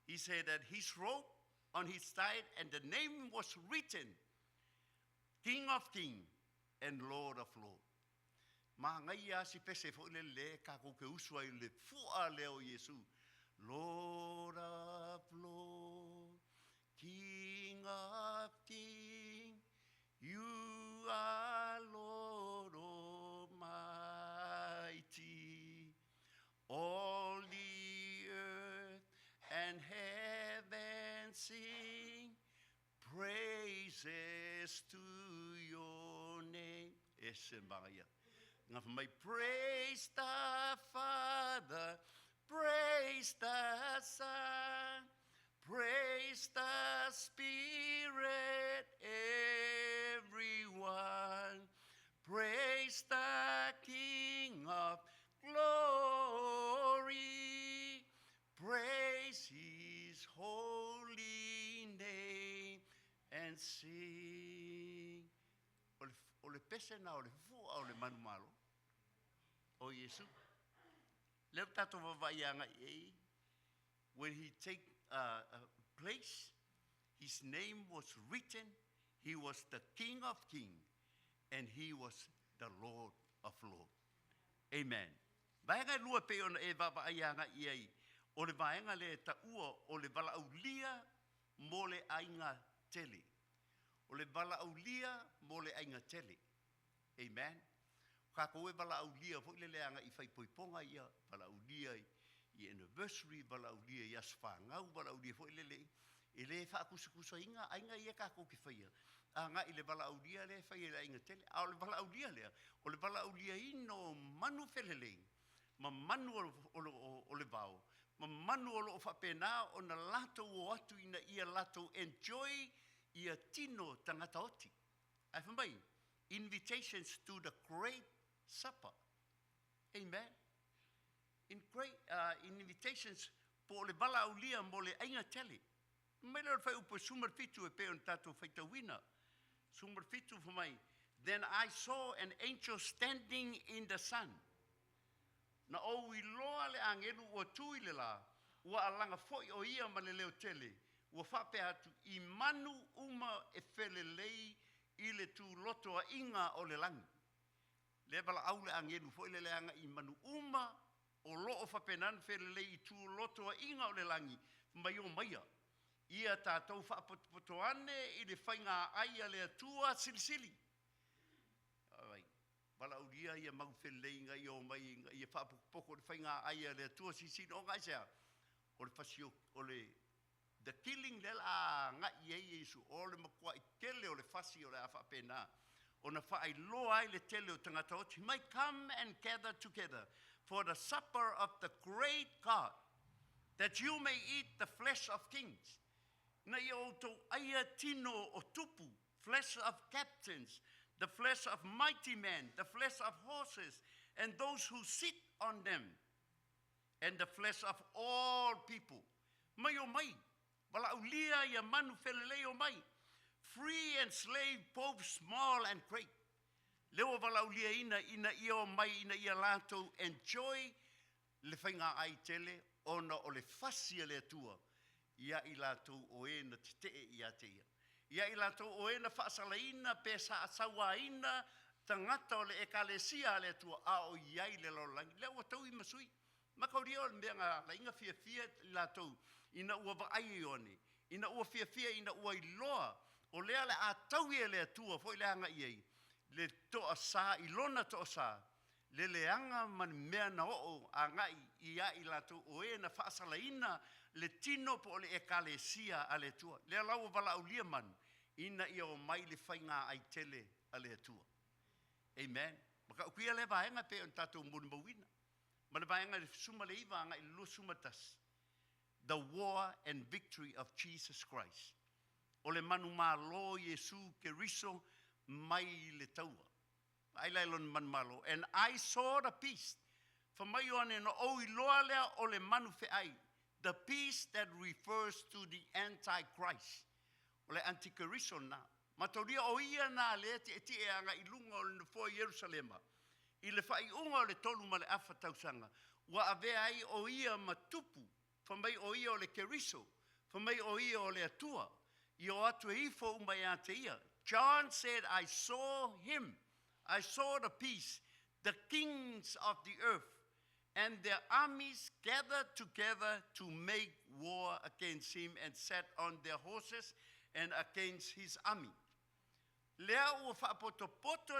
He said that his robe on his thigh and the name was written, King of Kings and Lord of Lords. Ma ngai ia si pese fo le ka ko ke usua I le fua leo Yesu. Lord of Lords, King of Kings, you are Lord Almighty. All the earth and heaven sing praises to your name. May praise the Father, praise the Son, praise the Spirit, everyone. Praise the King of glory. Praise his holy name and sing. O le pese na o le fua o le manu malo. O Yesu. Leo tato wawaianga e. When he take place, his name was written. He was the King of Kings. And he was the Lord of Lords. Amen. Vaenga lua pe ona e wawaianga i. O le vaenga le ta ua o le vala aulia mo le ainga tele. O le vala aulia mo le ainga tele. Amen. Ka koe vala aulia fo le leanga i fai poiponga ia vala aulia i anniversary vala aulia i aswangau vala aulia fo le le. E le fa kusa inga ainga ia ka ko ki faia. Anga i le vala aulia le fai le ainga tele. A o le vala aulia le. O le vala aulia ino manu felele. Ma manu o le vau. Ma manu o lo whapena o na lato o atu ina ia lato enjoy ia tino tangata oti. Ai whamai, invitations to the great supper. Amen. In great invitations po le bala aulia mo le ainga tele. Mai le fai upo sumar fitu e pe on tato whaita wina. Sumar fitu whamai. Then I saw an angel standing in the sun. Na o i loa le angelu ua tui le la, ua alanga foi o ia ma le leo tele, ua whape atu i manu uma e whele lei i le tu loto a inga o le langi. Le bala au le angelu foi le leanga i manu uma o loo whapenan whele lei i tu loto a inga o le langi, mai o maia. Ia tātou whapotoane i le whainga aia le atua silisili. Bala uria ia mau wheleinga i o mai ia whapoko le whainga aia le tua sisi no ngai sea. O le whasio, o le the killing le la nga i Yesu, o le makua i tele o le whasi o le a whapena. O na whaai loa ai le tele o tangata oti. He might come and gather together for the supper of the great God, that you may eat the flesh of kings. Na i o tau aia tino o tupu, flesh of captains, the flesh of mighty men, the flesh of horses, and those who sit on them, and the flesh of all people. Mai o mai, wala ulia ia manu felele o mai, free and slave, both small and great. Leo wala ulia ina ia o mai, ina ia lato, enjoy le whainga ai tele, ona o le fasia le atua, ia i lato o e na te ia te ia. Ia i lato o ena whaasalaina, pesa asawaina, tangata o le ekalesia le tua a o iai le lolangi. Leo tau i masui. Makauria o le mea ngā la inga fia lato ina ua vaai one. Ina ua fia ina ua iloa. O lea le a tau e le tua, fo i leanga iei. Le toa sa, ilona toa sa. Le leanga man mea na o a ngai ia i lato o ena whaasalaina, le tino po le ekalesia a le tua. Le lau wala au lia man, ina ia o mai le whainga ai tele a le tua. Amen. Maka ukuia le vaenga pe on tatou mbunu mawina. Ma le vaenga le suma le iwa anga i lo sumatas. The war and victory of Jesus Christ. O le manu malo Yesu ke riso mai le taua. Ai lailon man malo. And I saw the peace. For mai o ane no o i loa lea o le manu fe ai. The peace that refers to the Antichrist. O le antikristo na. Matauria o ia na le te e anga i lunga o le nufo Yerusalema. I le whai unga o le tolu ma le awha tausanga. Wa ave ai o ia matupu. Whamai o ia o le keriso. Whamai o ia o le atua. I o atu e ifo umai a te ia. John said, I saw him. I saw the peace. The kings of the earth and their armies gathered together to make war against him and sat on their horses and against his army. Lea ua whaapoto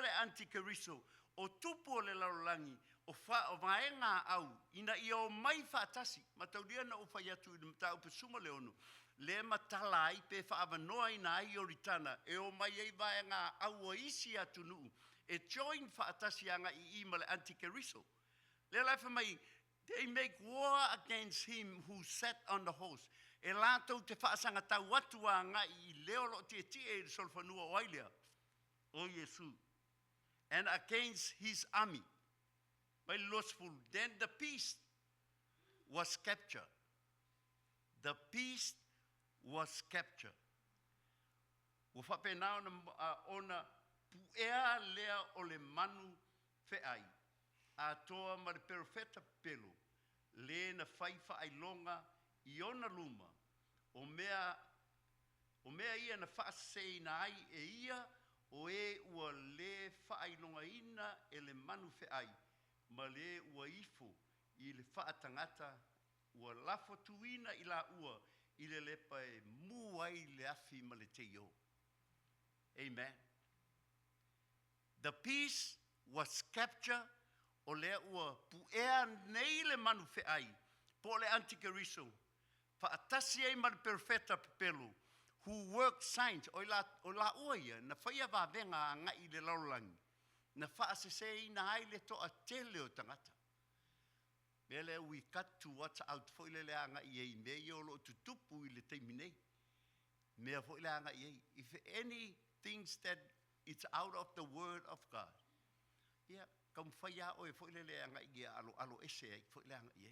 le Antikeriso o tupu o le laulangi o vaenga au ina ia o mai whaatasi matauria na o whai atu i mtau pe suma le ono le matala ai pe whaavanoa ina ai o ritana e o mai ei vaenga au o isi atu nuu e join whaatasi anga I ima le Antikeriso. Le laifa mai, they make war against him who sat on the horse. E lātou te whaasanga tau atua ngai I leo lo te e solfanua o ailea. O Yesu. And against his army. Mai losful. Then the beast was captured. The beast was captured. Ua whapenao na ona puea lea o le manu feai. A toa ma le perfeta pelo. Le na whaifa ai longa I ona luma. O mea ia na whaasei na ai e ia o e ua le whaailonga ina e le manu feai. Ma le ua ifo I le whaatangata ua lafo tuina I la ua I le lepa e muai le afi ma le teio. Amen. The peace was captured o le ua puea nei le manu feai po le Antikeriso. Whaatasi ai ma le perfeta pepelo who worked signs o la ua ia na whaia wawenga a ngai le laulangi. Na whaasese na ai le toa tele o tangata. Mele we cut to what's out fo ile le anga I me yo lo tutupu I le teiminei. Mea fo ile anga I if any things that it's out of the word of God. Yeah, kam whaia o fo ile le anga I alo ese ai fo ile anga I.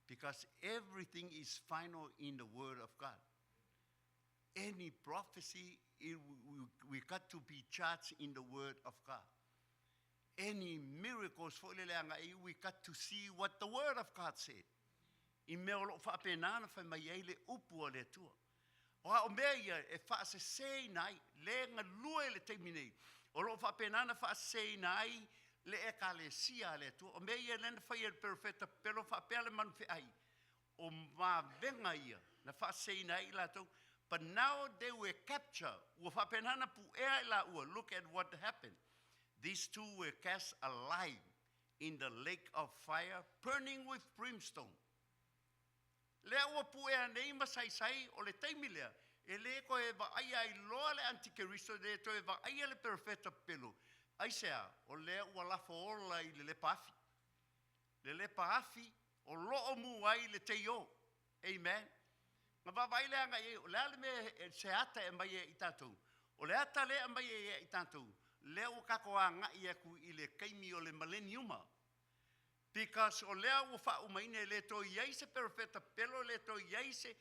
Because everything is final in the word of God. Any prophecy, we got to be charged in the word of God. Any miracles, we got to see what the word of God said. I mea o lo whaapenana whai mai ei le upu o le tua. O o mea ia e whaasesei nai, le ngā lua le teiminei. O lo whaapenana whaasesei nai, le ekalesia le tua. O mea ia lena whai e perfeta, pero whaapea le manu ai. O mā venga ia, na whaasesei nai la tau. But now they were captured. Look at what happened. These two were cast alive in the lake of fire, burning with brimstone. Lea ua puea nei masai o le taimilea. E le ko e va aia I loa le Antikeriso de to e va aia le perfeta pelo. Aisea, o lea ua lafo ola I le lepa afi. Le lepa afi, o loo mu ai le teio. Amen. Nga wawaile anga e, o lea le me se ata e mai e I tātou. O le ata le mai e I tātou. Lea o kako a ngai aku I le kaimi o le millenniuma. Because o lea o wha umaine le to iaise perfeta pelo le to iaise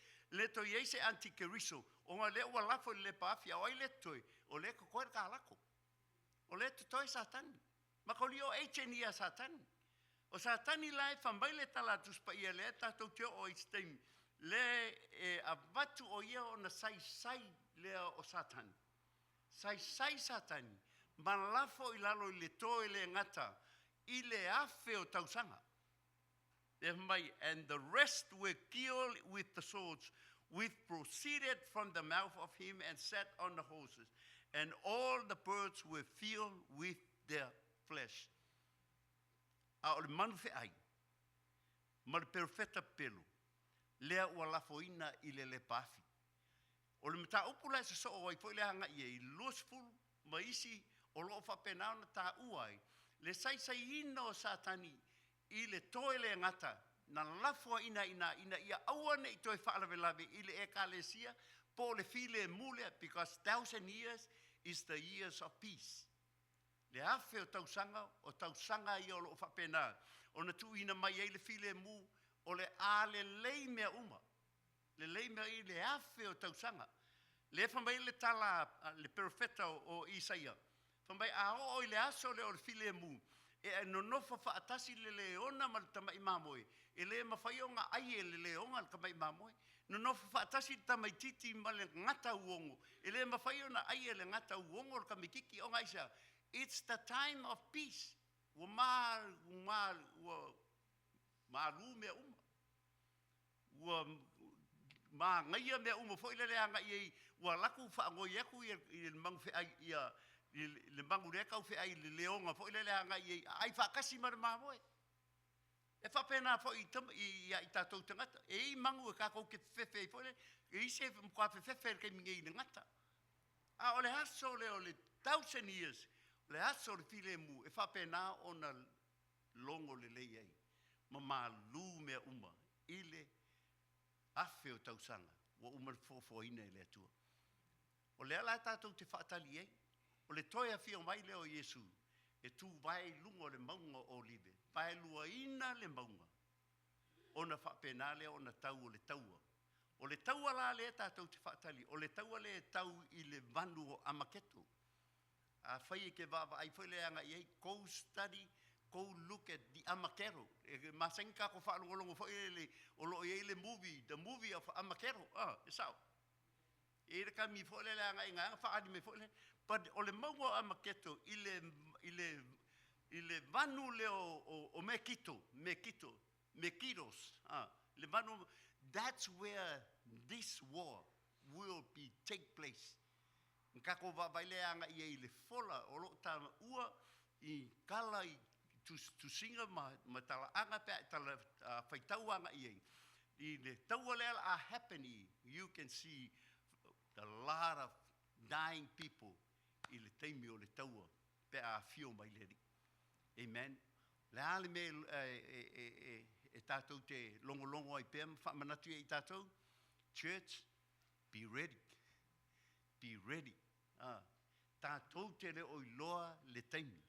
Antikeriso. O nga lea ua lafo le paafia o ai le toi. O le ko koe ka lako. O le to toi satani. Makoli o eichenia satani. O satani lai whambaile tala tuspa ia le tātou teo o isteimi. Le avatu o ia o na sai lea o satani. Sai satani. Malafo I lalo I le toe le ngata. I le afe o tausanga. And the rest were killed with the swords, which proceeded from the mouth of him and sat on the horses. And all the birds were filled with their flesh. A o le manu ai. Ma le perfeta pelo. Lea ua lafoina I le pafi. O le mata upula se so o ai foi le hanga I losful maisi o lo whapenao na tā uai. Le sai ina o satani I le toe le ngata na lafua ina ia awane I toi whaalawe I le ekalesia po le file mule because 1,000 years is the years of peace. Le afe o tausanga I o lo whapenao. O na tu ina mai e le file mu o le a le lei mea uma. Le lei mea I le afe o tausanga. Le whamai le tala le perfeta o Isaia. Whamai a o I le aso le o le file mu. E no nofa whaatasi le leona ma le tamai mamoe. E le mawhai o ngā ai e le leonga le tamai mamoe. No nofa whaatasi le tamai titi ma le ngata uongo. E le mawhai o na ai e le ngata uongo le kamikiki o ngaisa. It's the time of peace. Ua Malu mea uma. Ua ma ngaia mea uma fo ile lea ngai ua laku whaangoi eku i le mangu whea ia le mangu reka u whea i le leonga fo ile lea ngai ai whakasi mara mamoe. E whapena fo i tātou tangata. E i mangu e kako ke whewhe fo ile e i se mkwa whewhe ke mingi i ngata. A ole haso le o le 1,000 years le haso le file mu e whapena o na longo le lei ei. Ma lu mea uma ile afe o tausanga, wa umar fofo ina le atua. O le ala tātou te whaatali ei, o le toia fio mai leo Yesu, e tu vai lungo le maunga o libe, vai lua ina le maunga. O na whapena leo o na tau o le taua. O le taua la le tātou te whaatali, o le taua le tau i le vanu o amaketo. A whai ke vava ai whai le anga i go study, go look at the Amakero. Masenka ko fa longo fo ele o lo ele movie, the movie of Amakero. Ah, sao. E ka mi fo le nga nga fa adi me fo le, but o le mau Amaketo ile vanu le o Mekitos. Ah, le vanu, that's where this war will be take place. Kako va vai le nga i le fola o lo ta ua I kala I tu singa ma tala anga pe tala faitauanga I the taualel are happening. You can see a lot of dying people I le taimi o le taua pe a fio mai leri. Amen. Le ale me e tātou te longo ai pe whamanatu I tātou. Church, be ready. Be ready. Tātou te le oi loa le taimi.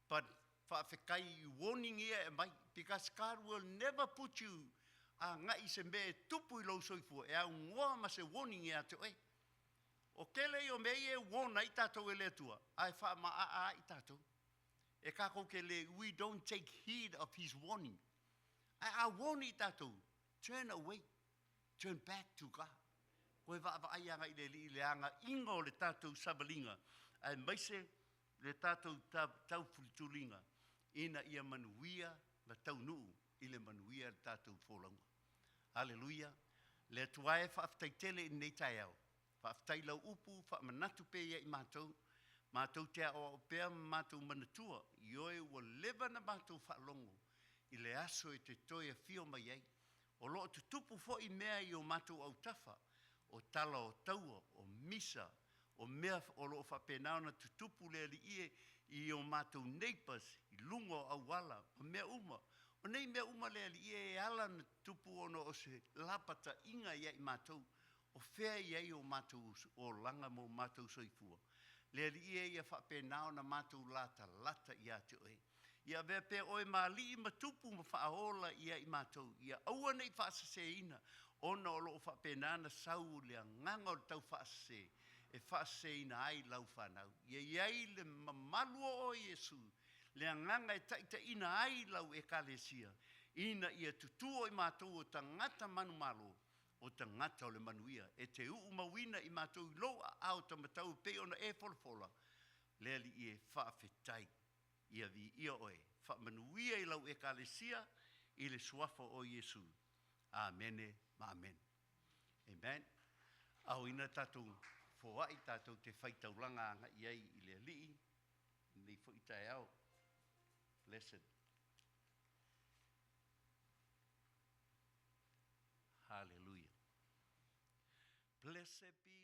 But whawhekai warning here mai, because God will never put you ngai se me tupu I lau soifua, e au ngoa ma se warning ia te oi. O kele I o mei e warna I tātou e le atua, ai wha ma I tātou. E kako ke le, we don't take heed of his warning. I warn I tātou, turn away, turn back to God. Koe wa ai anga I le anga inga o le tātou sabalinga, ai maise le tātou tau fulitulinga, ina ia manuia la tau nuu, I le manuia le tātou fōlaunga. Hallelujah. Le tuae whaaftaitele I nei tai au. Whaaftaila upu, whaamanatu pe ia I mātou. Mātou te o pēr mātou manatua. Ioe ua lewa na mātou whaalongo. I le aso e te toia fio mai ei. O loo te tupu fo I mea I o mātou au tafa. O tala o taua, o misa, o mea o loo whapenao na te tupu le li I o mātou neighbors, I lungo au wala, o mea uma. O nei mea uma le li e ala na tupu ono o se lapata inga ia I mātou. O whea ia I o mātou o langa mo mātou soifua. Le li e ia whapenao na mātou lata ia te oe. Ia vea pe oe mā li I matupu ma whaahola ia I mātou. Ia aua nei whaasase ina. Ona o loo whapenana sau lea nganga o tau whaasase. E whaasase ina ai lau whanau. Ia iai le mamalua o Yesu. Lea nganga e taita ina ai lau e kalesia. Ina ia tutuo I mātou o tangata manu malo. O tangata o le manuia. E te mawina I mātou I loa au tamatau pe ona e folfola. Lea li I e whaafetai. Ia vi ia oe. Whaamanuia I lau e kalesia. I le suafa o Yesu. Amene, ma amen. Amen. Au ina tātou fōai tātou te whaitauranga anga iai I le alii. Nei fo I tae au. Blessed. Hallelujah. Blessed be